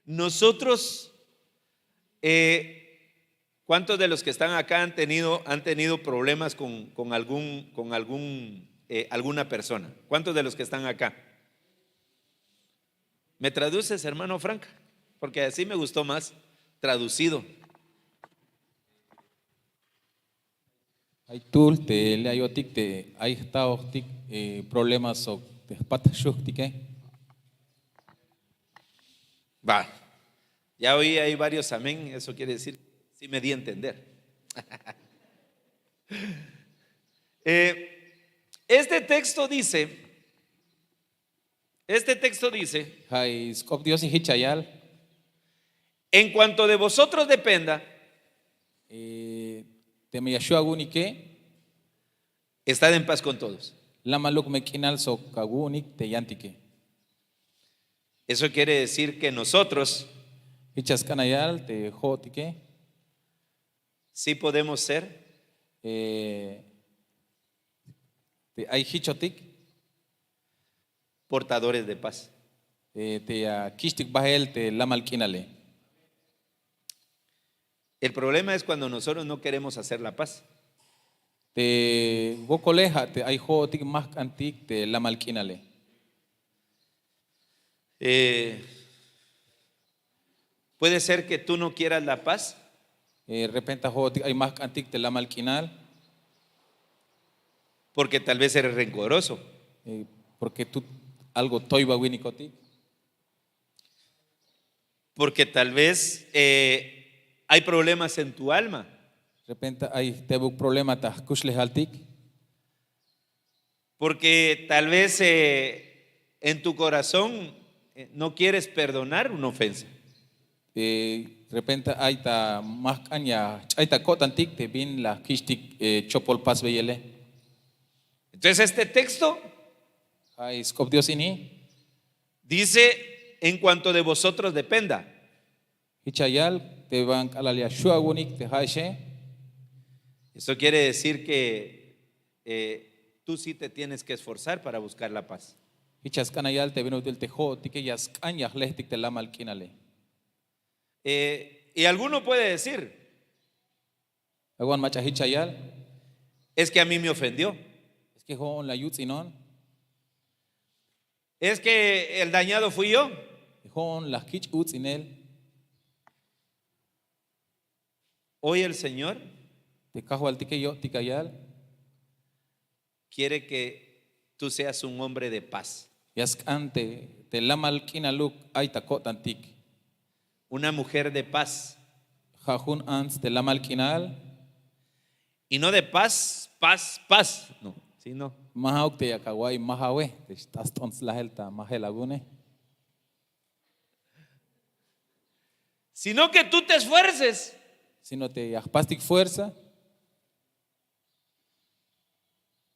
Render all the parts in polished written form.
nosotros, ¿cuántos de los que están acá han tenido problemas con alguna persona? ¿Cuántos de los que están acá? ¿Me traduces, hermano Franca? Porque así me gustó más traducido. Hay tool te le ayotik te hay taotik problemas o te patashuktik. Va, ya oí ahí varios amén, eso quiere decir, sí me di a entender. Este texto dice, Hay skop Dios y hichayal en cuanto de vosotros dependa, te me yashua gunike estad en paz con todos. la maluk mekinal so kagunik te yantike. Eso quiere decir que nosotros Hichas kanayal te jotike. sí podemos ser Te hay hichotik portadores de paz. te ya kishtik bahel te la malkinale. El problema es cuando nosotros no queremos hacer la paz. Te gokoleja te hay jotik más antik te la malkinale. Puede ser que tú no quieras la paz Repenta jotik hay más antik te la malkinal porque tal vez eres rencoroso, porque tú algo toiba winikotik. porque tal vez hay problemas en tu alma, Repente hay tebuk problema ta kushle haltik. porque tal vez en tu corazón no quieres perdonar una ofensa. Repente hay ta más caña hay ta kotantik te bin la kishtik chopol pas beyele. Entonces este texto Hay skop Dios ini dice en cuanto de vosotros dependa. hichayal te van kalalia shuagunik te haishe. Eso quiere decir que tú sí te tienes que esforzar para buscar la paz. Hichas kanayal te vino del tejo tike yas caña lehtik te la malkinale. Y alguno puede decir, Aguan macha hichayal es que a mí me ofendió, es que hon la yutsinon es que el dañado fui yo. hon la kich utsinel Hoy el Señor te kahual tike yo tikayal quiere que tú seas un hombre de paz, yas ante te la malkinaluk ay ta kotantik. una mujer de paz, Jajun ans te la malkinal y no de paz, no, sino mahauk te yakawai mahawe te estás tons la helta mahelagune. sino que tú te esfuerces Sino te yakpastik fuerza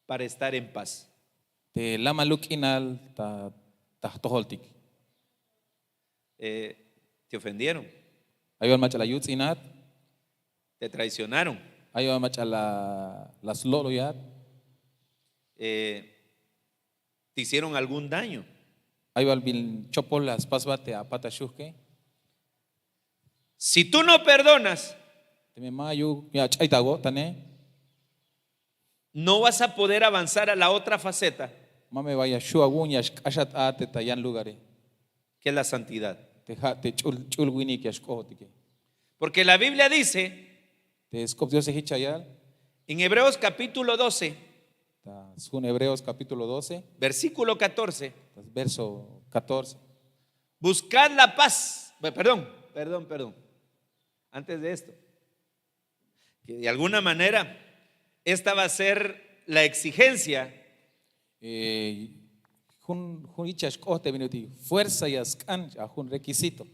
para estar en paz. te la malukinal ta toholtik. Te ofendieron, Ayo macha la yutsinat te traicionaron, ayo macha las lolo yat te hicieron algún daño. ayo al bin chopol las pasbate a patashuke Si tú no perdonas, te me mayu ya chaitago tane no vas a poder avanzar a la otra faceta, mame vaya shuagun yash ashat ate tayan lugare que es la santidad. te chul winik yash kohotike. Porque la Biblia dice Te skop Dios hichayal en Hebreos capítulo 12, ta sun Hebreos capítulo 12 versículo 14, verso 14. buscad la paz. Perdón. Antes de esto, que de alguna manera esta va a ser la exigencia Jun ichash kohte minuti fuerza yaskan a jun requisito.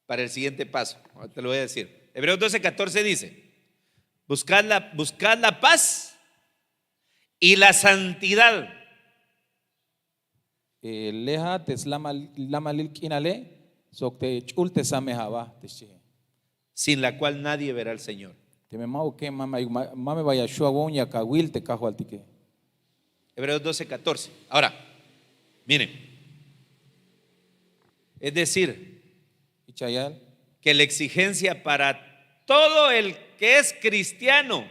para el siguiente paso. Te lo voy a decir. Hebreos 12, 14 dice, buscad la paz y la santidad, Leha tes lamalil kinale sokte chulte samehaba teshe. sin la cual nadie verá al Señor. Te me mau que mame vaya shuagon ya kawil te kahualtike. Hebreos 12, 14. Ahora, miren, Es decir, Ichayal, que la exigencia para todo el que es cristiano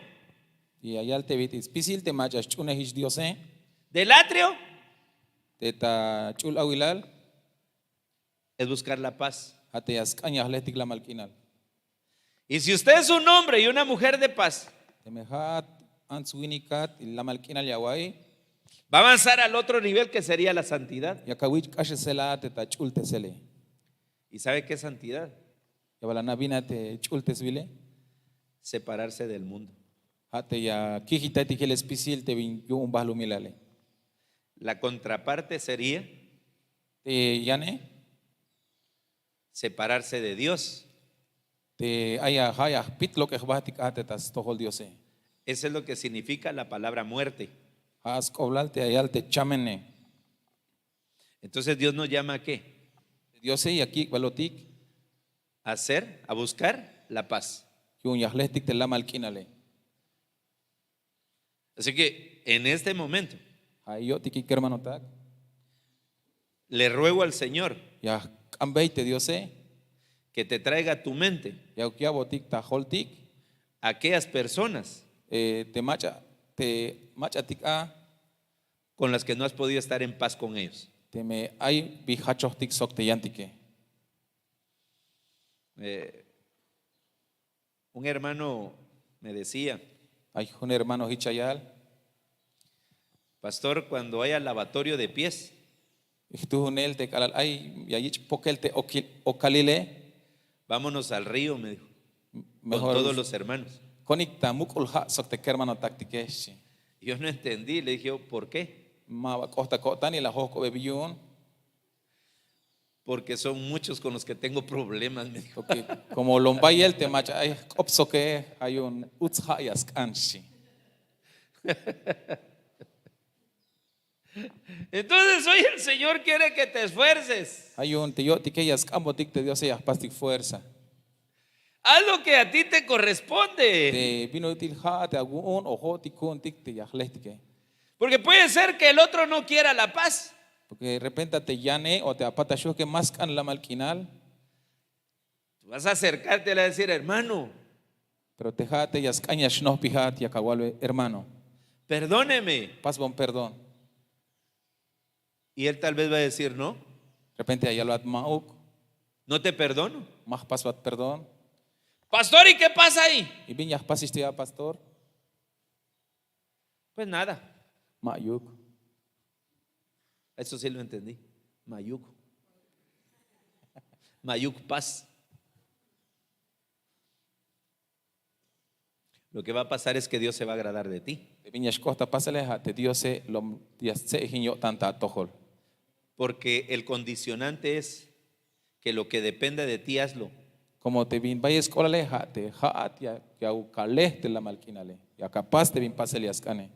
y ayal te vit ispisil te machas chuna hich diose, del atrio te ta chul awilal, es buscar la paz. ate ascañas letik la malkinal. Y si usted es un hombre y una mujer de paz, Te mehat answinikat la malkinal yawai, va a avanzar al otro nivel que sería la santidad. yakawich kashe te ta chul te sele. ¿Y sabe qué es santidad? Yabala nabina te chul te svile, Separarse del mundo. ate ya kijita te el espisil te vin yo un bahlu milale. La contraparte sería Te yane, separarse de Dios. te haya haya pit lo que batik ate tas tohol diose. Eso es lo que significa la palabra muerte. Has koblal te ayal te chamene. Entonces Dios nos llama a qué? Diose y aquí balotik, A hacer, a buscar la paz. yun yahletik te la malkinale. Así que en este momento Ayo tiki hermano tak, le ruego al Señor ya cambeite diose, que te traiga a tu mente ya ukia botik ta holtik, a aquellas personas te macha tik a, con las que no has podido estar en paz con ellos. te me ay bijachos tik sok te yantike. Un hermano me decía, Hay un hermano hichayal, pastor, cuando haya lavatorio de pies, tú un el te kalal ay ya ich pokel te okalile, vámonos al río, me dijo, con mejor todos los hermanos. konik ta mukul ha sok te hermano tak tikeshi. Y yo no entendí, le dije, ¿por qué? Ma costa kotani la hoko bebiyun, Porque son muchos con los que tengo problemas, me dijo. porque como lombay el te macha ay opso que hay un utsha yaskanshi. Entonces hoy el Señor quiere que te esfuerces. Hay un te yo tike yaskambo tik te Dios ya pastik fuerza. Haz lo que a ti te corresponde. Te vino til ha te agun ojo tikun tik te yahlestike. Porque puede ser que el otro no quiera la paz. Porque de repente te llane o te apata yo que más can la malquinal, Tú vas a acercarte y le vas a decir, hermano, pero te jate yaskañas no pijat ya kawalwe hermano. perdóneme. Pas bon perdón. Y él tal vez va a decir, no, De repente ya lo atmauk, no te perdono. más pas wat perdón. Pastor, ¿y qué pasa ahí? Y viñas pasiste ya pastor, Pues nada, mayuk. eso sí lo entendí. Mayuk. Mayuk paz. Lo que va a pasar es que Dios se va a agradar de ti. De viñas costa pásale te Dios se lo se hinyo tanta tojol. Porque el condicionante es que lo que depende de ti, hazlo. Como te vin vayas colale te hat ya ukale te la malquinale. Ya capaz te vin pasale yaskane.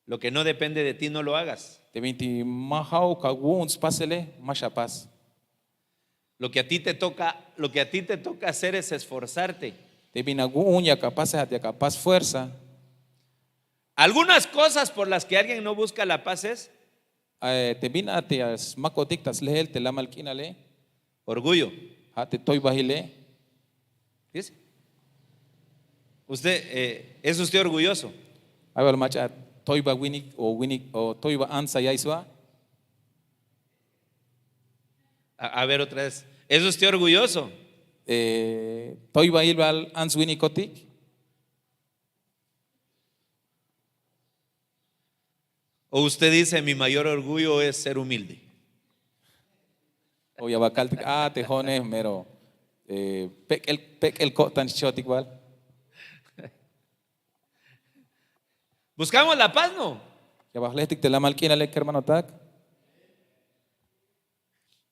Lo que no depende de ti, no lo hagas. Te vin ti mahau kaguns pasale masha paz. Lo que a ti te toca hacer es esforzarte. Te vin agun ya capaz fuerza. Algunas cosas por las que alguien no busca la paz es Te vin ate as makotiktas lehel te la malquinale. orgullo. Te toy bahile. ¿Fíjese? ¿Es usted orgulloso? Ay macha toy ba winik o toy ba ansa yaiswa. A ver otra vez. ¿Es usted orgulloso? Toy ba ilbal ans winikotik. ¿O usted dice mi mayor orgullo es ser humilde? O ya bakal te jone mero pek el kotan shot igual. Buscamos la paz, ¿no? Ya bahletik te la malquinale hermano tak.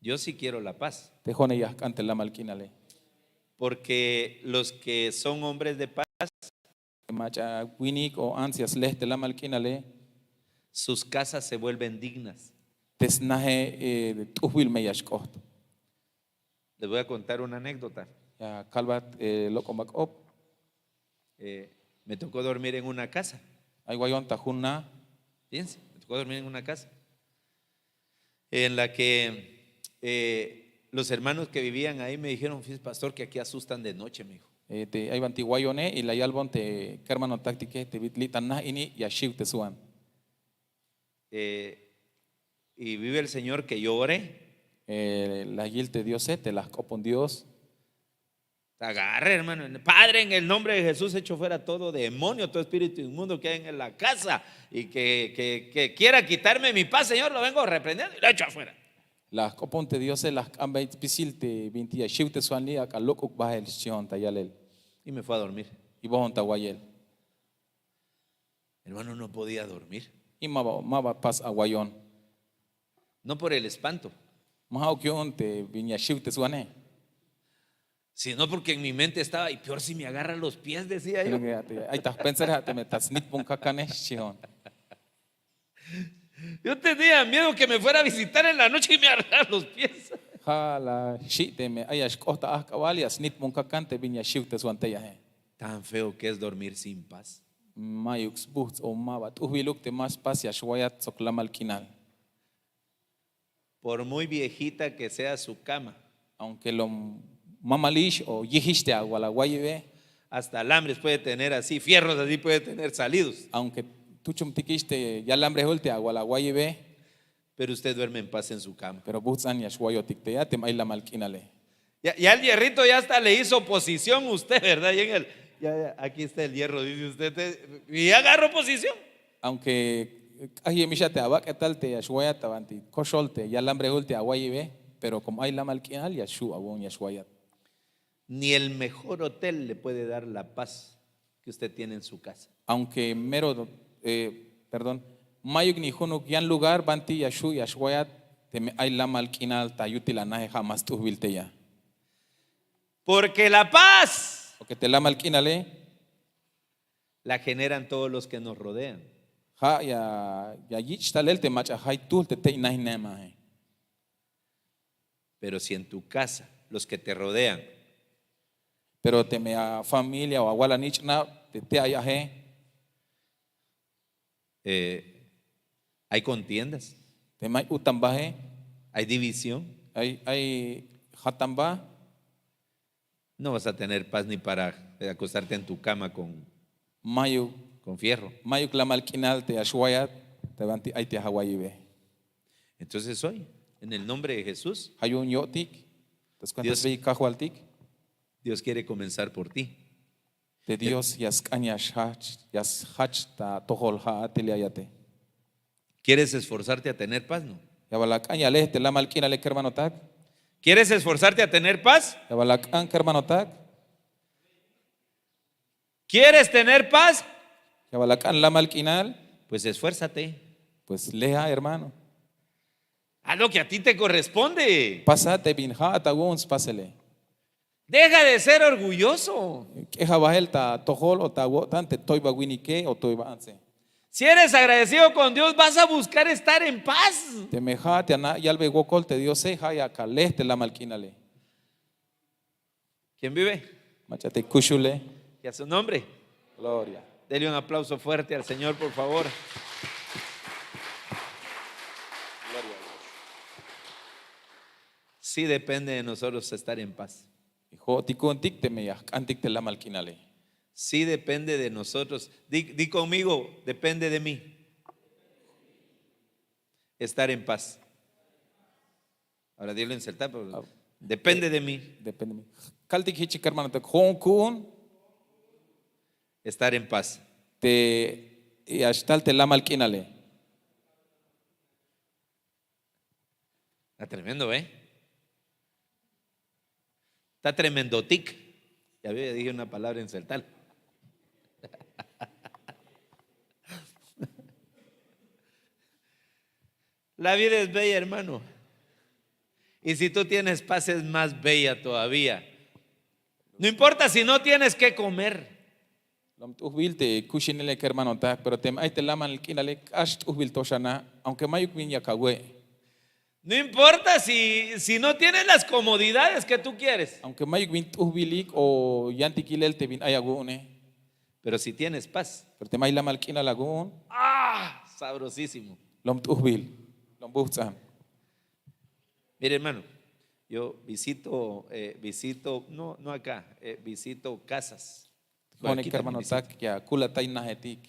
Yo sí quiero la paz. Te jone ya cante la malquinale. Porque los que son hombres de paz, Macha winik o ansias leh te la malquinale. sus casas se vuelven dignas. Tesnaje tuhwil me yashkoht. Les voy a contar una anécdota. Ya kalbat loko makop. Me tocó dormir en una casa. Ay guayon tajunna. Fíjense, me tocó dormir en una casa en la que Los hermanos que vivían ahí me dijeron, fíjese, pastor, que aquí asustan de noche, me dijo. Te ay banti guayone y la yalbon te kermano táctique te vitlitan na ini y ashiv te suan. Y vive el Señor que yo oré. La yil te Dios te las copon Dios. Agarre, hermano. Padre, en el nombre de Jesús, echo fuera todo demonio, todo espíritu inmundo que hay en la casa y que quiera quitarme mi paz, Señor, lo vengo reprendiendo y lo echo afuera. Las copon te Dios las ambay pisil te vinti ashiv te suan li acá loco bahel shion tayalel. Y me fue a dormir. Y vos ta guayel. Hermano, no podía dormir. Y maba pas aguayon. No por el espanto, Mahau kion te viña ashiv te suane. sino porque en mi mente estaba, y peor si me agarran los pies, decía yo. Ay tas pensar te metas nit pun kakane shion. Yo tenía miedo que me fuera a visitar en la noche y me agarraran los pies. Jala shi te me ayash costa akawalias nit pun kakante viña ashiv te suante ya. Tan feo que es dormir sin paz. Mayux buhts o mabat ubiluk te más pas ya shwayat soklamal kinal. Por muy viejita que sea su cama, Aunque lo mamalish o yihiste agua la guaybe, hasta alambres puede tener así, fierros así puede tener salidos, aunque tú chumtiquiste ya lambre holte agua la guaybe, pero usted duerme en paz en su cama. pero buhtsan ya shwayotik te ya te may la malkinale. Ya el hierrito ya hasta le hizo posición usted, ¿verdad? Y en el, ya, aquí está el hierro, dice usted, y ya agarró posición. Aunque ay misha te abak tal te ya shwayat avanti kosholte ya lambre holte agua guaybe, pero como hay la malkinal ya shu abon ya shwayat. Ni el mejor hotel le puede dar la paz que usted tiene en su casa. Aunque mero perdón, mayuk ni hunuk yan lugar banti ya shu ya shwayat te me hay la malkinal tayuti la nahe jamás tu vilte ya. Porque la paz Porque te la malkinale la generan todos los que nos rodean. ha ya yich talel te macha hay tul te nahi nema. Pero si en tu casa los que te rodean Pero te me a familia o aguala nich na te ayaje hay contiendas, te may utambaje hay división, hay hatamba no vas a tener paz ni para acostarte en tu cama con mayu fierro. mayuk la malkinal te ashwayat te banti ay te hawayibe. Entonces hoy, en el nombre de Jesús, Hayun yotik te cuentas ve kahualtik Dios quiere comenzar por ti. de Dios yas kanyas hach ta tohol ha ateliayate. ¿Quieres esforzarte a tener paz? No. Ya balak anyale te la malkinale kermano tak. ¿Quieres esforzarte a tener paz? Ya balak an kermano tak. ¿Quieres tener paz? Ya balak an la malkinal Pues esfuérzate. pues leja hermano. Haz lo que a ti te corresponde. Pasate bin ha ta wons pasele. Deja de ser orgulloso. Que jabahel ta tohol o ta tante toiba winike o toiba anse. Si eres agradecido con Dios, vas a buscar estar en paz. Te meja te ana yalbe gokol te Dios se ha ya kale te la malkinale. ¿Quién vive? Machate kushule. Y a su nombre. Gloria. Dele un aplauso fuerte al Señor, por favor. Sí depende de nosotros estar en paz. Hijo tikuntik te me ya antik te la malkinale. Sí depende de nosotros. Di conmigo, depende de mí. Estar en paz. Ahora dilo en celta, pero depende de mí. Depende de mí. Kaltik hichi hermano te kun Estar en paz. te yashtal te la malkinale. Está tremendo, ¿eh? Está tremendo tic. Ya dije una palabra en celtal. La vida es bella, hermano. Y si tú tienes paz es más bella todavía. No importa si no tienes que comer. Lom tuhbil te kushinele hermano ta pero te ay te la malkinale ash tuhbil toshana aunque mayuk vinya kagwe. No importa si no tienes las comodidades que tú quieres. Aunque mayuk vin tuhbilik o yantikilel te vin ayagune. Pero si tienes paz. Pero te may la malkina lagun. ¡Ah! Sabrosísimo. Lom tuhbil. Lom buhtsan. Mire, hermano, Yo visito, no acá, visito casas. Hone Aquí hermano también visito, tak ya kula tay nahetik.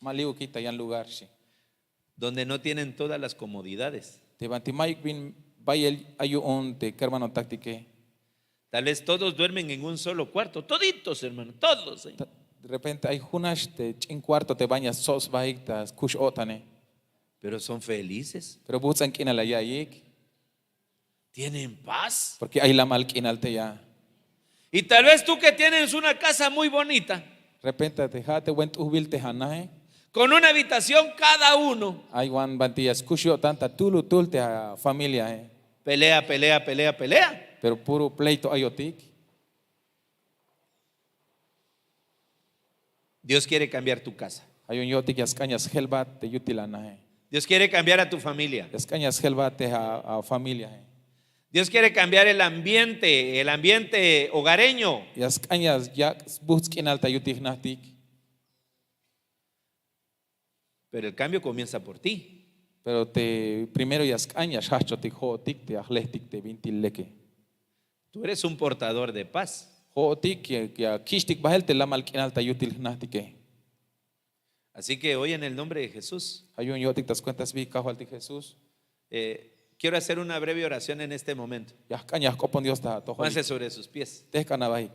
Maliu kita yan lugar shi. donde no tienen todas las comodidades. Te banti mayuk bin bayel ayu on te hermano taktike. Tal vez todos duermen en un solo cuarto, toditos, hermano, todos. De repente hay hunash te en cuarto te bañas sos baiktas kush otane. Pero son felices, Pero busan kina la ya yik. tienen paz. Porque hay la mal kinal te ya. Y tal vez tú que tienes una casa muy bonita, De repente te jate went ubil te hanahe. con una habitación cada uno, Hay wan bantillas kushio tanta tulu tulte a familia. pelea, pelea, pelea, pelea. Pero puro pleito ayotik. Dios quiere cambiar tu casa. Hay un yotik yas cañas helbat te yutilanahe. Dios quiere cambiar a tu familia. Yas cañas helbat te a familia. Dios quiere cambiar el ambiente hogareño. Yas cañas ya buskin alta yutik nahtik. Pero el cambio comienza por ti. Pero te primero yas cañas hachotik hotik te ahlehtik te vintil leke. Tú eres un portador de paz. Hotik ya kishtik bahel te la malkin alta yutil nahtike. Así que hoy en el nombre de Jesús, Hay un yotik tas cuentas vi kahualtik Jesús. quiero hacer una breve oración en este momento. Yas cañas kopon Dios ta Pónganse toholik. sobre sus pies. Tehkanabahik.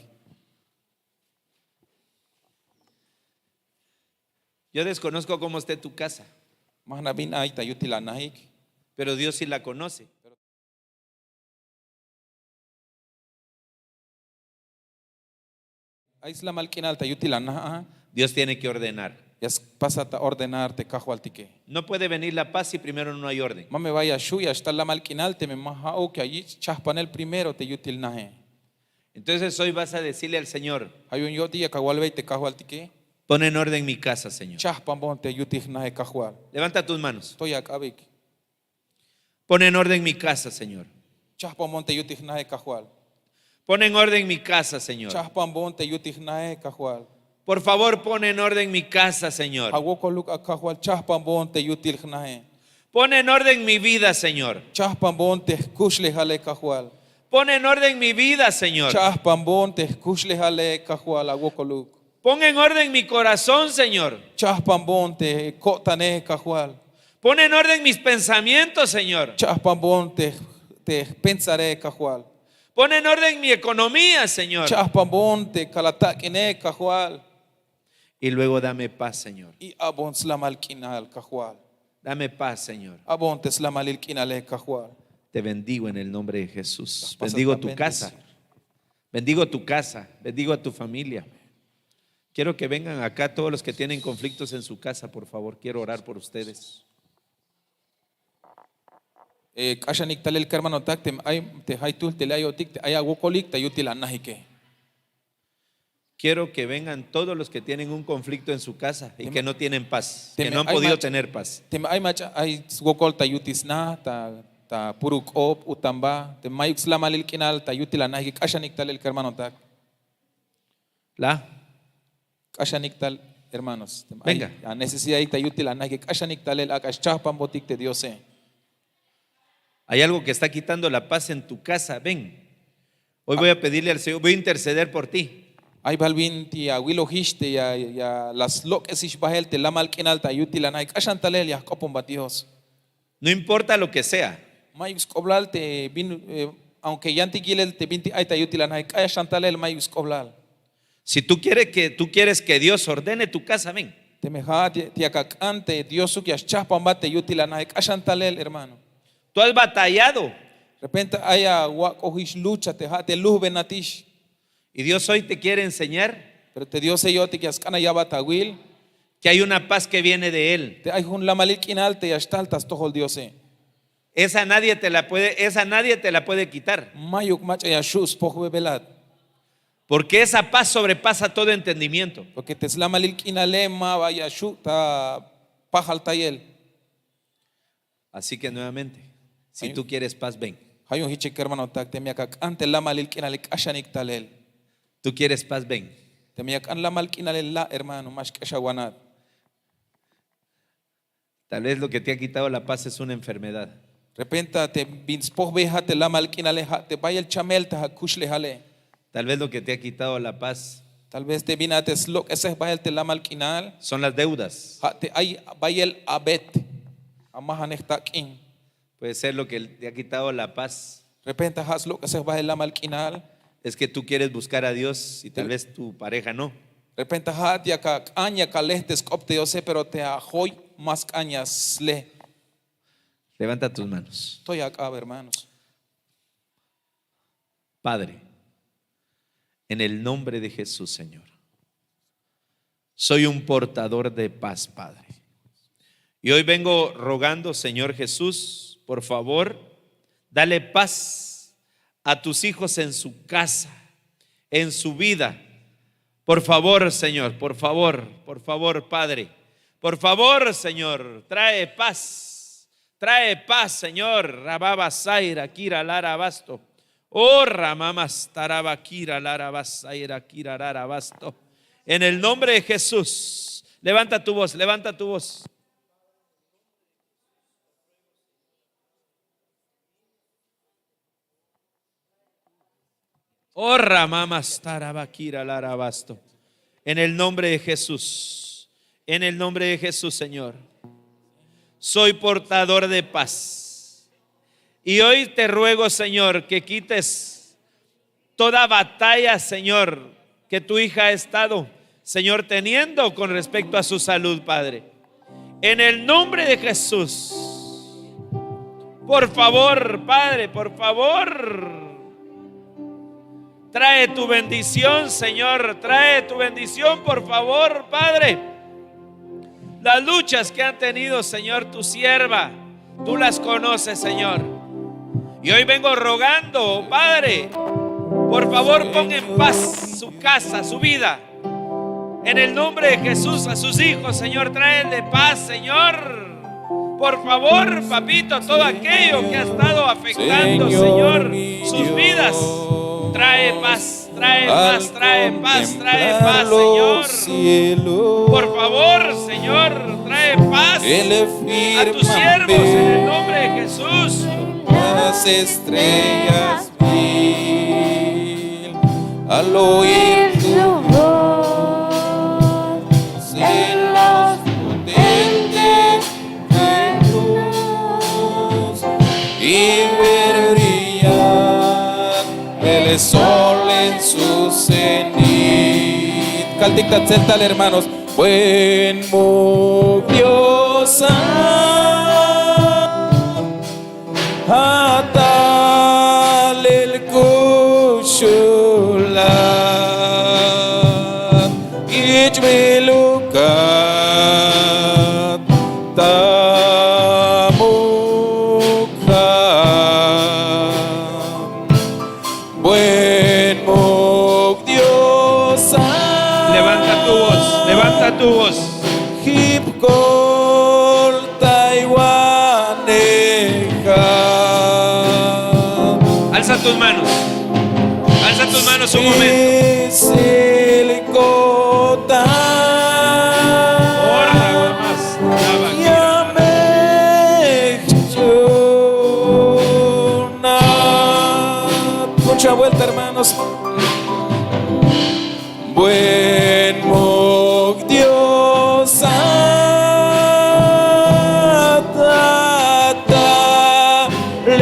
Yo desconozco cómo esté tu casa, Mahna bin ay ta yutilanahik. pero Dios sí la conoce. Ais la malkin alta yutilanaha. Dios tiene que ordenar. Yas pasata ordenarte kahualtike. No puede venir la paz si primero no hay orden. Mame vaya shuya está la malkinal te me mahao que allí chaspanel primero te yutil nahe. Entonces hoy vas a decirle al Señor, Hay un yoti ya kahualvei te kahualtike. pon en orden mi casa, Señor. Chaspan bon te yutil nahe kahual. Levanta tus manos. Toy akabik. Pon en orden mi casa, Señor. Chaspan bon te yutil nahe kahual. Pon en orden mi casa, Señor. Chaspan bon te yutil nahe kahual. Por favor, pon en orden mi casa, Señor. Hawoko luk akahual chaspan bon te yutil nahe. Pon en orden mi vida, Señor. Chaspan bon te kushle hale kahual. Pon en orden mi vida, Señor. Chaspan bon te kushle hale kahual hawoko luk. Pon en orden mi corazón, Señor. Chaspan bon te kotane kahual. Pon en orden mis pensamientos, Señor. Chaspan bon te pensare kahual. Pon en orden mi economía, Señor. Chaspan bon te kalatakine kahual. Y luego dame paz, Señor. Y abon slamal kinal kahual. Dame paz, Señor. Abon te slamalil kinale kahual. Te bendigo en el nombre de Jesús. Pasas Bendigo la tu casa. bendición. Bendigo tu casa. Bendigo a tu familia. Quiero que vengan acá todos los que tienen conflictos en su casa, por favor. Quiero orar por ustedes. Kashanik talel hermano tak te haitul te layotik te ayagokolik te yutilanahike. Quiero que vengan todos los que tienen un conflicto en su casa y que no tienen paz, que Teme- no han hay podido mach- tener paz. Te ay macha ay gokol ta yutisna ta puruk op utamba te mayuk slamalil kinal ta yutilanahike kashanik talel hermano tak. ¿La? Kashanik tal hermanos. Venga. La necesidad ta yutilanahike kashanik talel akash chahpan botik te Diose. Hay algo que está quitando la paz en tu casa. Ven. Hoy voy a pedirle al Señor, voy a interceder por ti. Ay balvin ti awilo histe ya las loques bahel te la malkinal ta yutilanahike kashan talel ya kopon batios. No importa lo que sea. Mayus koblal te bin aunque yanti gilel te binti ay ta yutilanahike kashan talel mayus koblal. Si tú quieres que Dios ordene tu casa, ven. Te meja ti akakante Dios que chahpan bate yutilanahike kashan talel hermano. Tú has batallado De repente haya wakohish lucha te luz benatish. y Dios hoy te quiere enseñar Pero te Dios yo te que askana ya batawil. que hay una paz que viene de Él. Te hay un lamalik inalte y astaltas todo el Dios. Esa nadie te la puede quitar. Mayuk macha ya shus pohwe belad. Porque esa paz sobrepasa todo entendimiento. Porque te slamalik inale ma vaya shu ta pajal tayel. Así que nuevamente, si Ay. tú quieres paz, ven. Hay un hichik hermano tak te miak ante lamalik inale ashanik talel. Tú quieres paz, ven. Te miak an lamalik inale la hermano mash kashawanat. Tal vez lo que te ha quitado la paz es una enfermedad. Repenta te binspoh beja te la malquinale te vaya el chamel te hakushle hale. Tal vez lo que te ha quitado la paz Tal vez te vina te slok ese vaya el te la malquinal. son las deudas. Te ay vaya el abet. Amahanektakin. Puede ser lo que te ha quitado la paz. Repenta haslok ese vaya la malquinal. Es que tú quieres buscar a Dios y tal vez tu pareja no. Repenta hat ya ka aña kalehtes kopte yo sé pero te ahoy más cañas le. Levanta tus manos. Estoy acá, hermanos. Padre, en el nombre de Jesús, Señor, soy un portador de paz, Padre. Y hoy vengo rogando, Señor Jesús, por favor, dale paz a tus hijos en su casa, en su vida. Por favor, Señor, por favor, Padre. Por favor, Señor, trae paz. Trae paz, Señor. Rababa Zaira, Kira, Lara, Basto. Oh, Ramamas, Taraba, Kira, Lara, Basaira, Kira, Lara, Basto. En el nombre de Jesús, levanta tu voz, levanta tu voz. Oh, Ramamas, Taraba, Kira, Lara, Basto. En el nombre de Jesús, en el nombre de Jesús, Señor. Soy portador de paz. Y hoy te ruego, Señor, que quites toda batalla, Señor, que tu hija ha estado, Señor, teniendo con respecto a su salud, Padre. En el nombre de Jesús. Por favor, Padre, por favor. Trae tu bendición, Señor. Trae tu bendición, por favor, Padre. Las luchas que han tenido, Señor, tu sierva, tú las conoces, Señor. Y hoy vengo rogando, Padre, por favor, pon en paz su casa, su vida. En el nombre de Jesús, a sus hijos, Señor, tráele paz, Señor. Por favor, papito, todo aquello que ha estado afectando, Señor, sus vidas. Trae paz, trae paz, trae paz, trae paz, Señor. Por favor, Señor, trae paz a tus siervos en el nombre de Jesús. Las estrellas mil al oír tu voz en los potentes de luz y ver brillar el sol en su cenit. Caltic tal hermanos, buen Dios. Atal el kushulat ijmelukat tamukam buen Dios. Levanta tu voz, levanta tu voz. Hipkol Taiwaneja. Alza tus manos un momento. Mucha vuelta, hermanos. Buen Dios. El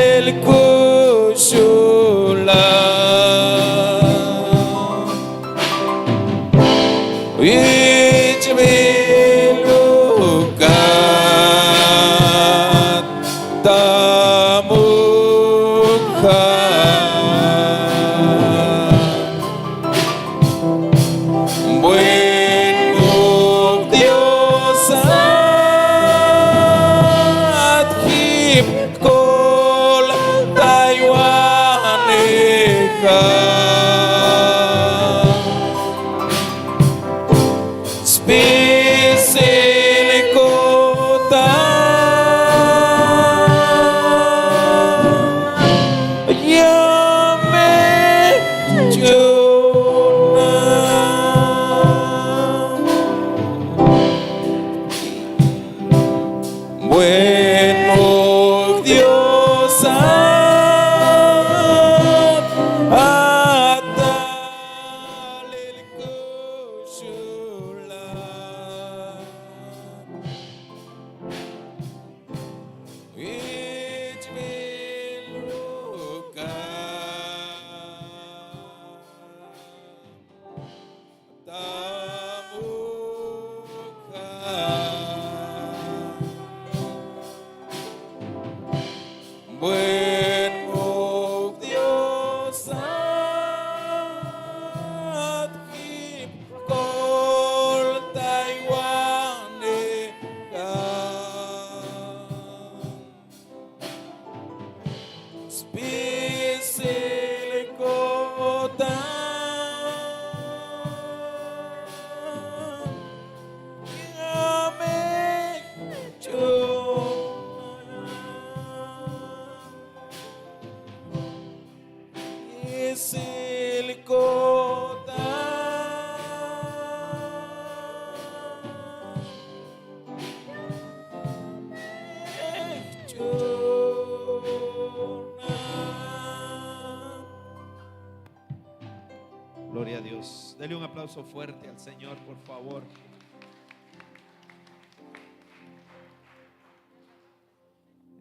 Dele un aplauso fuerte al Señor, por favor.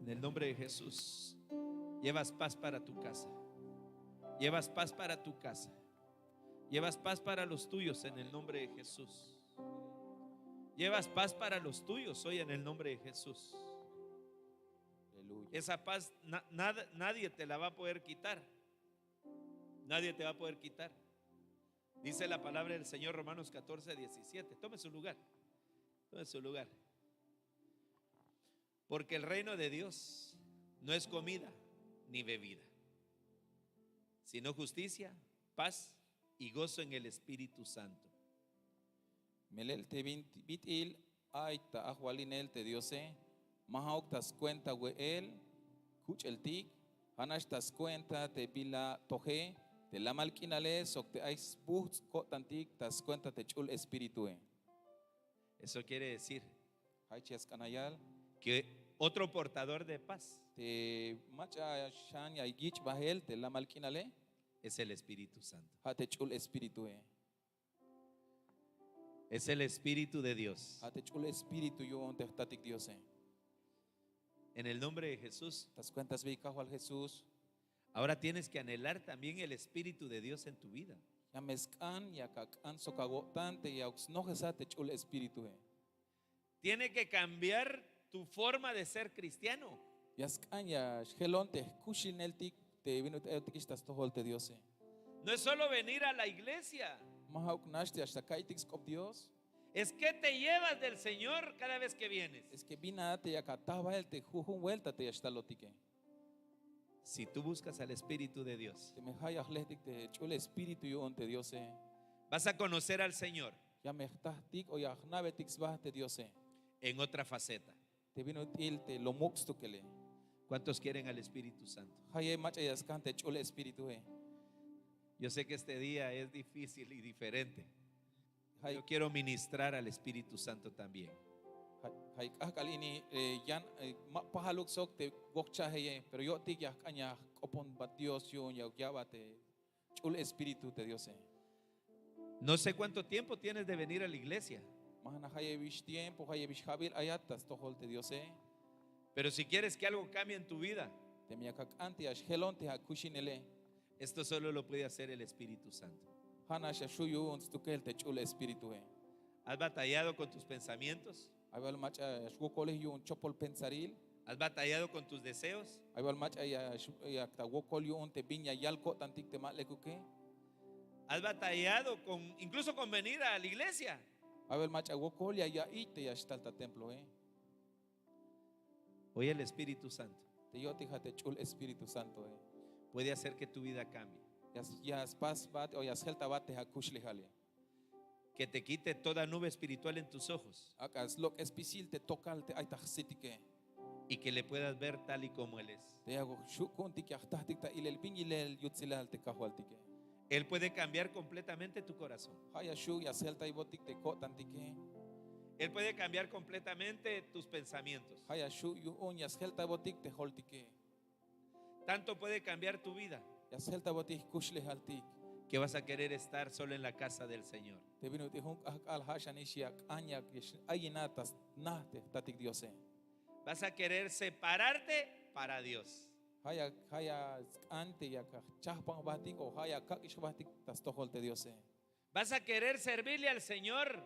En el nombre de Jesús, llevas paz para tu casa. Llevas paz para tu casa. Llevas paz para los tuyos en el nombre de Jesús. Llevas paz para los tuyos hoy en el nombre de Jesús. Aleluya. Esa paz nadie te la va a poder quitar. Nadie te va a poder quitar. Dice la palabra del Señor, Romanos 14:17. Tome su lugar. Tome su lugar. Porque el reino de Dios no es comida ni bebida, sino justicia, paz y gozo en el Espíritu Santo. Melel te bitil ay ta ahwalinel te diose mahauk tas cuenta we el kuch el tik hanash tas cuenta te bila toje te la malquinale sok te ais buhts ko tantik tas cuenta te chul espiritue. Eso quiere decir Hay chias canayal que otro portador de paz te macha shan ya gich bahel te la malquinale es el Espíritu Santo. ha te chul espiritue. Es el Espíritu de Dios. Ha te chul espiritu yo te tatik diose. En el nombre de Jesús. Tas cuentas ve al Jesús. Ahora tienes que anhelar también el Espíritu de Dios en tu vida. Ya mescan ya kakan sokagotante ya uxnojesa te chul espiritue. Tiene que cambiar tu forma de ser cristiano. Yaskan ya gelon te kushinel tik te vino te tikistas tohol te diose. No es solo venir a la iglesia. Mahauk nashte hasta kaitix kop Dios. Es que te llevas del Señor cada vez que vienes. Es que vina te ya kataba el te jujun vuelta te hasta lotique. Si tú buscas al Espíritu de Dios, Te me hayas letik te chul espíritu yo ante diose. vas a conocer al Señor Ya me tik o ya navetix bah te diose. en otra faceta. Te vino il te lo mux tu kele. ¿Cuántos quieren al Espíritu Santo? Haye macha yaskan te chul espíritu Yo sé que este día es difícil y diferente. Hay Yo quiero ministrar al Espíritu Santo también. hay kalini yan pahaluk sok te gokcha heye pero yo tik ya kanya kopon bat Dios yo ya bate chul espíritu te diose. No sé cuánto tiempo tienes de venir a la iglesia, Mahana haye bish tiempo haye bish habil ayatas tohol te diose. pero si quieres que algo cambie en tu vida, Te mi akak anti ash helon te hakushinele. esto solo lo puede hacer el Espíritu Santo. Hana shashuyu uns tukel te chul espíritu ¿Has batallado con tus pensamientos? Aybal macha shwokole yu un chopol pensaril. ¿Has batallado con tus deseos? Aybal macha ya ta wokol yu un te binya yalko tantik te matlekuke. ¿Has batallado incluso con venir a la iglesia? Aybal macha wokol ya ite ya shtalta templo Hoy el Espíritu Santo Te yo te chul Espíritu Santo puede hacer que tu vida cambie, Ya pas bat o ya helta bat te hakushli hale. que te quite toda nube espiritual en tus ojos Akas lok espisil te tokal te aita sitike. y que le puedas ver tal y como Él es. Te hago shukun tik ya tahtik ta ilel binilel yutzilal te kahwaltike. Él puede cambiar completamente tu corazón. Haya shu ya helta ibotik te kotantike. Él puede cambiar completamente tus pensamientos. Haya shu yu un ya helta ibotik te holtike. Tanto puede cambiar tu vida Ya helta ibotik kushli haltik. que vas a querer estar solo en la casa del Señor. Te vino te hunk al hashanishiak anyak ayinatas nahte tatik diose. Vas a querer separarte para Dios. Haya ante ya ka chahpang batik o haya kakish batik tas toholte diose. Vas a querer servirle al Señor.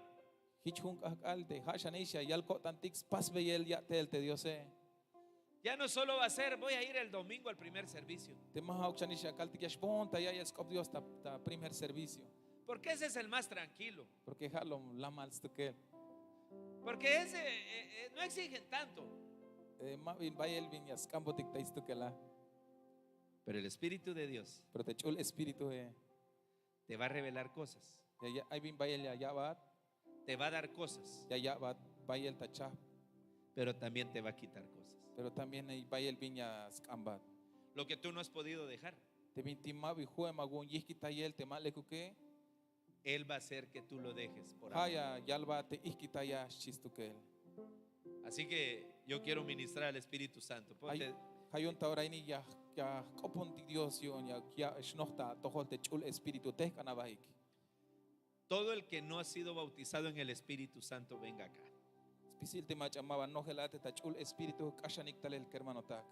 Hichhunk al de hashanisha yalko tantix pasbeyel ya te diose. Ya no solo va a ser, voy a ir el domingo al primer servicio. Te maha chanisha kaltik yashponta ya skop Dios ta primer servicio. Porque ese es el más tranquilo. Porque halom lamals tukel. Porque ese no exigen tanto. Ma bin bayel bin yaskambotik ta istukela. Pero el Espíritu de Dios Pero te chul espíritu te va a revelar cosas. ya ay bin bayel ya bat Te va a dar cosas. ya bat bayel ta chah. Pero también te va a quitar cosas. Pero también hay bayel bin ya skambat. Lo que tú no has podido dejar, Te bintima bi jue magun yihkita yel te malekuke. Él va a hacer que tú lo dejes por amor. Haya yalba te ihkita ya chistukel. Así que yo quiero ministrar al Espíritu Santo. Ponte, Hayun tauraini ya kopon ti Dios yon ya shnohta tohol te chul espíritu te kanabahik. todo el que no ha sido bautizado en el Espíritu Santo, venga acá. Spisil te machamaban no gelate tachul espíritu kashanik talel hermano tak.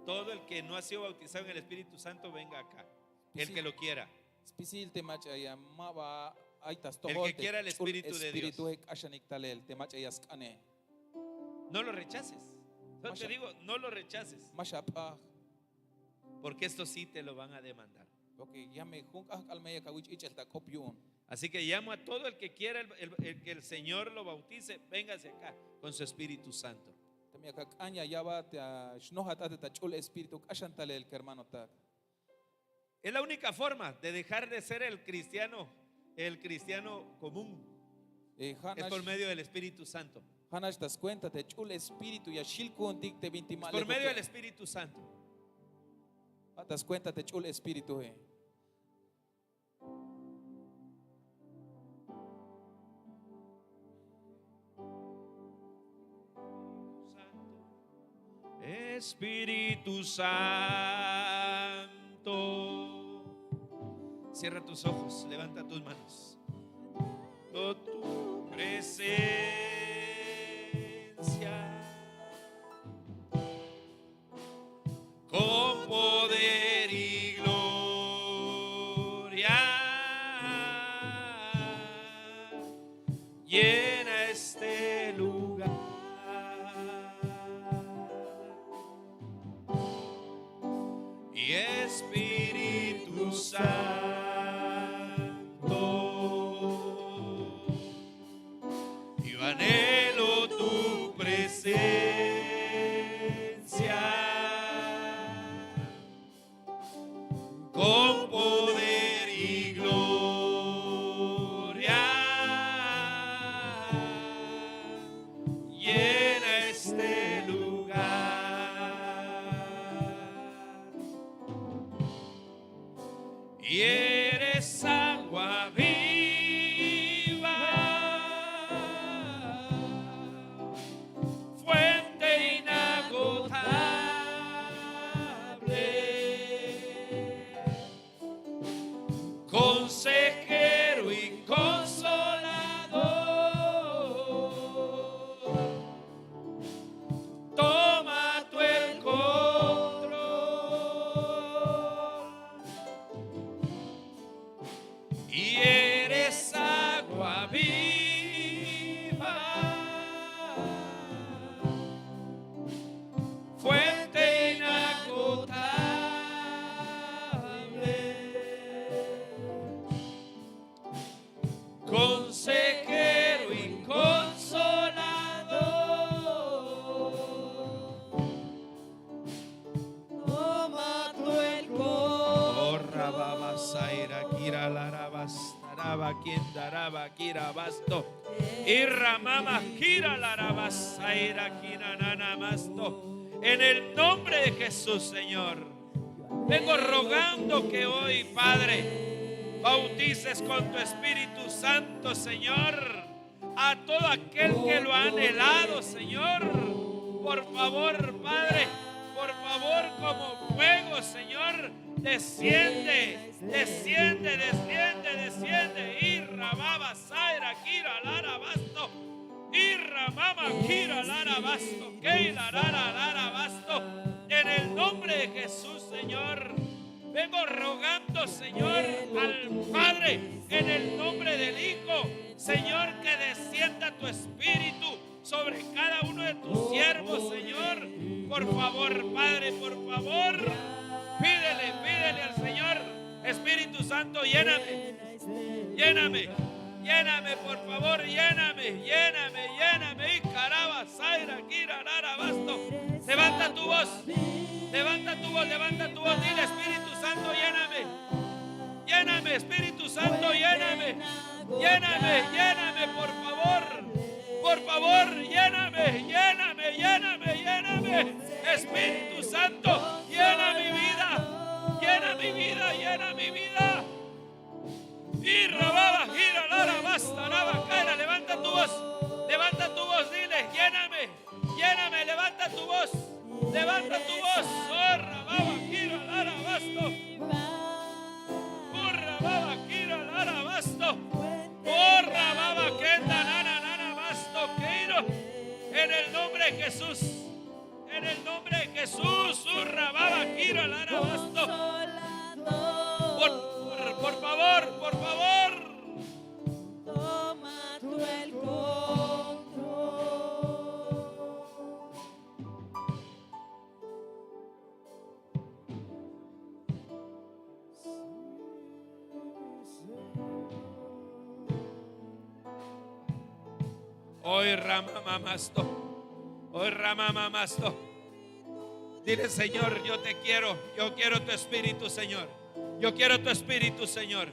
Todo el que no ha sido bautizado en el Espíritu Santo, venga acá. El que lo quiera. Spisil te machayamaba aitas El que quiera el Espíritu de Dios. kashanik talel te machayas kane. No lo rechaces. Yo te digo, no lo rechaces. Mashapa. Porque esto sí te lo van a demandar. Okay, yame junk almeya kawich ichel ta kopyun. Así que llamo a todo el que quiera el que el Señor lo bautice, véngase acá con su Espíritu Santo. También acá aña yaba te shnohatate tachul espíritu kashan talel hermano tak. Es la única forma de dejar de ser el cristiano común. Es por medio del Espíritu Santo. Hanash das cuenta te chul espíritu ya shilkun dik te bintimal. Por medio del Espíritu Santo. Das cuenta te chul espíritu Espíritu Santo. Cierra tus ojos, levanta tus manos. Toda tu presencia con poder y gloria llena este lugar. Y Espíritu Santo, yo anhelo tu presencia con poder y gloria llena este lugar. Y eres agua viva, fuente inagotable, consejero y consolador. Toma tú el control. Y eres agua viva, fuente inagotable, consejero y consolador. Toma tú el control. Oh, Rababasaira, Kira Larabastaraba, quien daraba Kira Basto. Y Ramama, Kira Larabasaira, Kira Nanamasto. En el nombre de Jesús, Señor, vengo rogando que hoy, Padre, bautices con tu Espíritu Santo, Señor, a todo aquel que lo ha anhelado, Señor. Por favor, Padre, por favor, como fuego, Señor, desciende, desciende, desciende, desciende. Y Rababa Saira, Kira Larabasto. Y Ramama, Kira Larabasto. Keila Larabasto. En el nombre de Jesús, Señor, vengo rogando, Señor, al Padre, en el nombre del Hijo, Señor, que descienda tu Espíritu sobre cada uno de tus siervos, Señor. Por favor, Padre, por favor, pídele al Señor, Espíritu Santo, lléname, lléname, lléname, por favor, lléname, lléname, lléname. Y caraba, Zaira, Kira, Larabasto. Levanta tu voz, levanta tu voz, levanta tu voz. Dile, Espíritu Santo, lléname, lléname, Espíritu Santo, lléname, lléname, lléname, por favor, lléname, lléname, lléname, lléname. Espíritu Santo, llena mi vida, llena mi vida, llena mi vida. Y Rababa, gira, Lara, basta, Lava, Caira, levanta tu voz, dile, lléname, lléname, levanta tu voz, oh, Rababa, gira, Lara, basto, oh, Rababa, gira, basto. Oh, rababa, kenda, nana, nana, basto, keiro. En el nombre de Jesús. En el nombre de Jesús. Rababa, kira, nana, basto. Por favor, por favor. Toma tú el control. Hoy ramamamasto. Hoy ramamamasto. Dile, Señor, yo te quiero. Yo quiero tu espíritu, Señor. Yo quiero tu espíritu, Señor.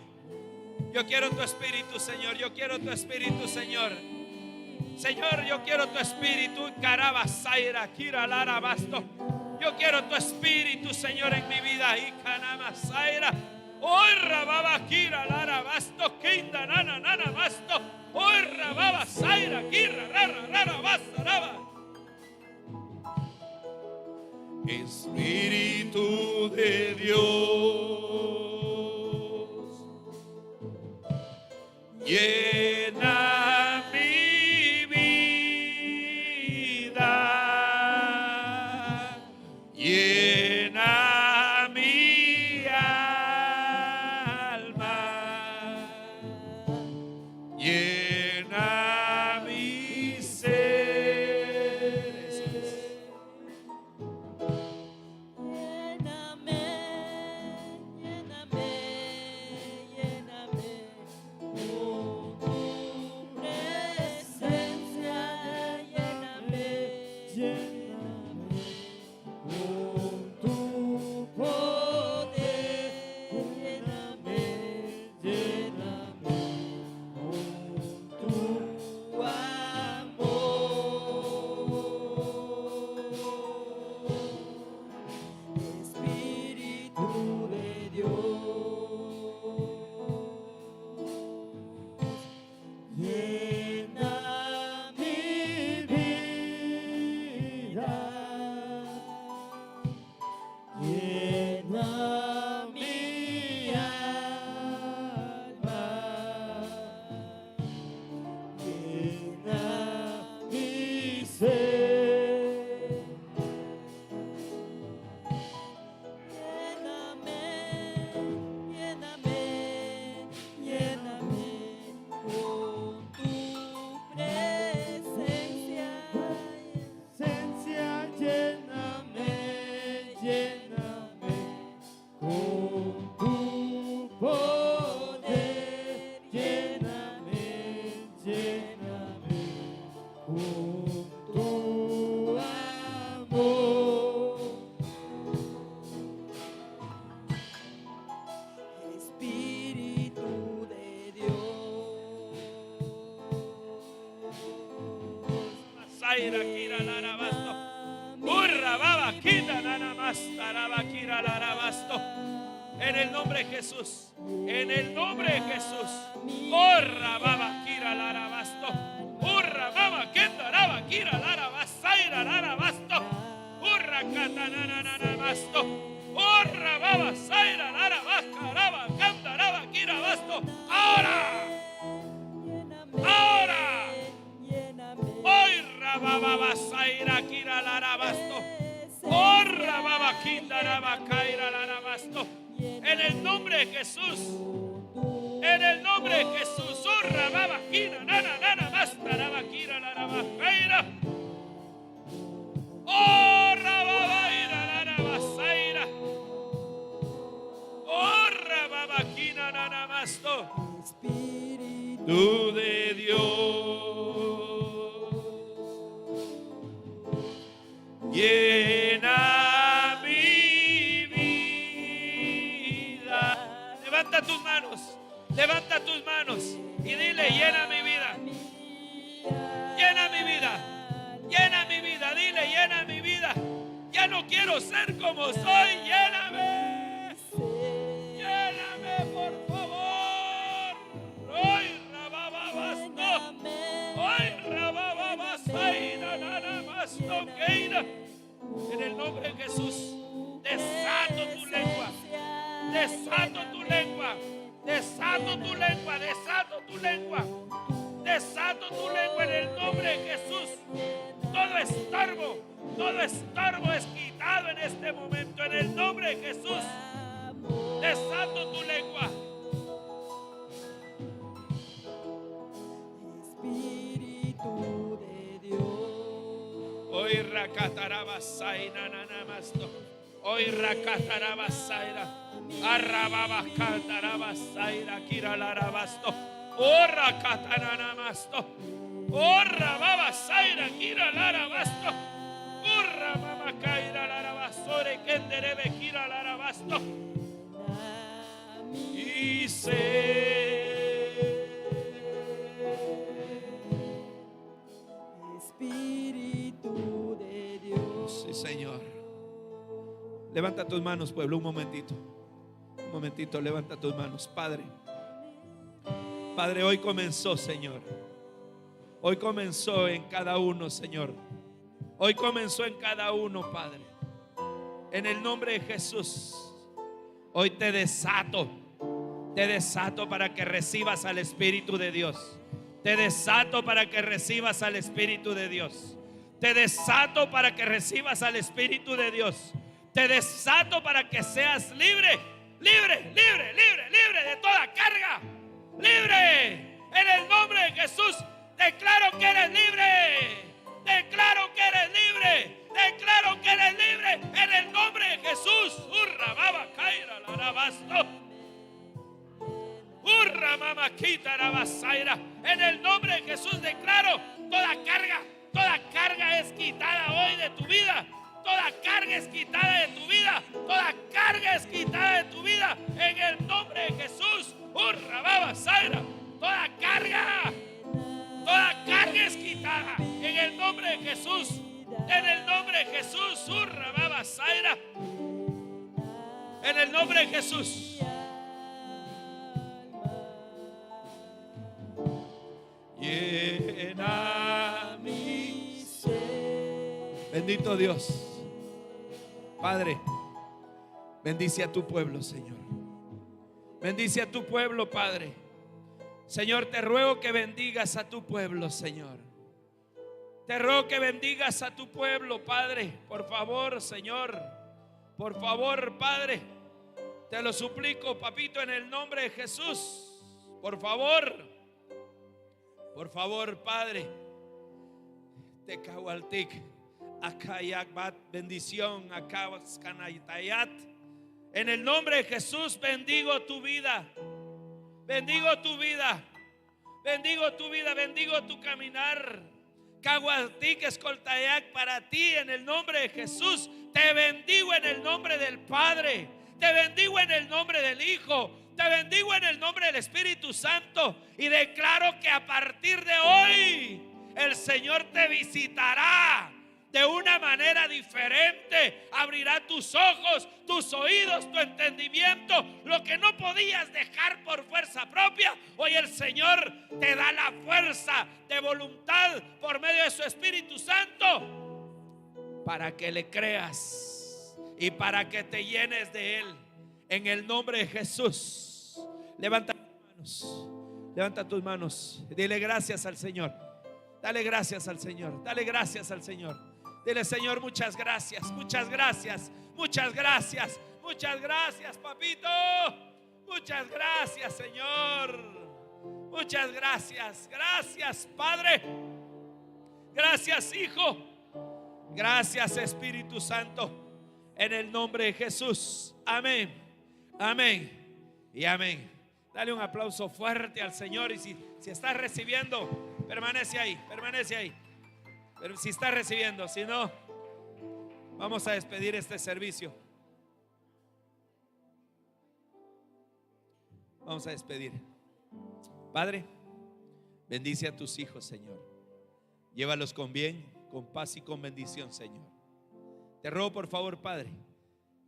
Yo quiero tu espíritu, Señor. Yo quiero tu espíritu, Señor. Señor, yo quiero tu espíritu. Carabasaira, kira, lara, basto. Yo quiero tu espíritu, Señor, en mi vida. Y canamasaira. Hoy rababa, kira, lara, basto. Kinda, nana, nana, basto. Hoy rababa, saira, kira, rara, rara, basta, raba. Espíritu de Dios, llena mi vida, llena mi alma, llena mi ser. En el nombre de Jesús, en el nombre de Jesús. Orra baba kira lara basto. Orra baba kenda raba kira lara basaira lara basto. Orra katanana nana basto. Orra baba saira lara basca raba kanda raba kira basto. Ahora, ahora. Hoy rababa basaira kira lara basto. Orra baba kinda raba kaira lara basto. En el nombre de Jesús. En el nombre de Jesús. Orra baba kina nana nana basta raba kira lara basaira. Orra baba ira lara basaira. Orra baba kina nana basto. Tú de Dios. Llena mi vida. Levanta tus manos. Levanta tus manos y dile: llena mi vida. Llena mi vida. Llena mi vida. Dile: llena mi vida. Ya no quiero ser como soy. Lléname. Lléname, por favor. Hoy rababa basto. Hoy rababa bastaina nana basto keira. En el nombre de Jesús, desato tu lengua. Desato tu lengua. Desato tu lengua, desato tu lengua. Desato tu lengua en el nombre de Jesús. Todo estorbo es quitado en este momento en el nombre de Jesús. Desato tu lengua. Espíritu de Dios. Hoy racatarabasai nananamasto. Hoy rakatarabasaira. Arrababacatarabasaira kiralarabasto. Orra katananamasto. Orra babasaira kiralarabasto. Orra mamacaira larabasore kenderebe kiralarabasto. Y Espíritu de Dios. sí, Señor. Levanta tus manos, pueblo, un momentito. Un momentito, levanta tus manos. Padre, Padre, hoy comenzó, Señor. Hoy comenzó en cada uno, Señor. Hoy comenzó en cada uno, Padre. En el nombre de Jesús, hoy te desato. Te desato para que recibas al Espíritu de Dios. Te desato para que recibas al Espíritu de Dios. Te desato para que recibas al Espíritu de Dios. Te desato para que seas libre, libre, libre, libre, libre de toda carga. Libre. En el nombre de Jesús, declaro que eres libre. Declaro que eres libre. Declaro que eres libre. En el nombre de Jesús. Urra baba caira la rabasto. Urra mama quita la basaira. En el nombre de Jesús declaro toda carga es quitada hoy de tu vida. Toda carga es quitada de tu vida. Toda carga es quitada de tu vida. En el nombre de Jesús. Urra baba saira. Toda carga es quitada. En el nombre de Jesús. En el nombre de Jesús. Urra baba saira. En el nombre de Jesús. Llena mi ser. Bendito Dios. Padre, bendice a tu pueblo, Señor. Bendice a tu pueblo, Padre. Señor, te ruego que bendigas a tu pueblo, Señor. Te ruego que bendigas a tu pueblo, Padre. Por favor, Señor. Por favor, Padre. Te lo suplico, papito, en el nombre de Jesús. Por favor. Por favor, Padre. Te cahualtic. Akayakbat, bendición. Akabaskanaytayat. En el nombre de Jesús bendigo tu vida. Bendigo tu vida. Bendigo tu vida. Bendigo tu caminar. Cahualtic escoltayac para ti en el nombre de Jesús. Te bendigo en el nombre del Padre. Te bendigo en el nombre del Hijo. Te bendigo en el nombre del Espíritu Santo. Y declaro que a partir de hoy el Señor te visitará de una manera diferente. Abrirá tus ojos, tus oídos, tu entendimiento. Lo que no podías dejar por fuerza propia, hoy el Señor te da la fuerza de voluntad por medio de su Espíritu Santo para que le creas y para que te llenes de Él. En el nombre de Jesús. Levanta tus manos. Levanta tus manos. Dile gracias al Señor. Dale gracias al Señor. Dale gracias al Señor. Dile, Señor, muchas gracias. Muchas gracias. Muchas gracias. Muchas gracias, papito. Muchas gracias, Señor. Muchas gracias. Gracias, Padre. Gracias, Hijo. Gracias, Espíritu Santo. En el nombre de Jesús. Amén. Amén y amén. Dale un aplauso fuerte al Señor. Y si estás recibiendo, permanece ahí, permanece ahí. Pero si estás recibiendo, si no, vamos a despedir este servicio. Vamos a despedir. Padre, bendice a tus hijos, Señor. Llévalos con bien, con paz y con bendición, Señor. Te ruego, por favor, Padre,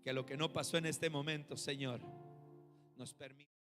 que lo que no pasó en este momento, Señor, nos permita.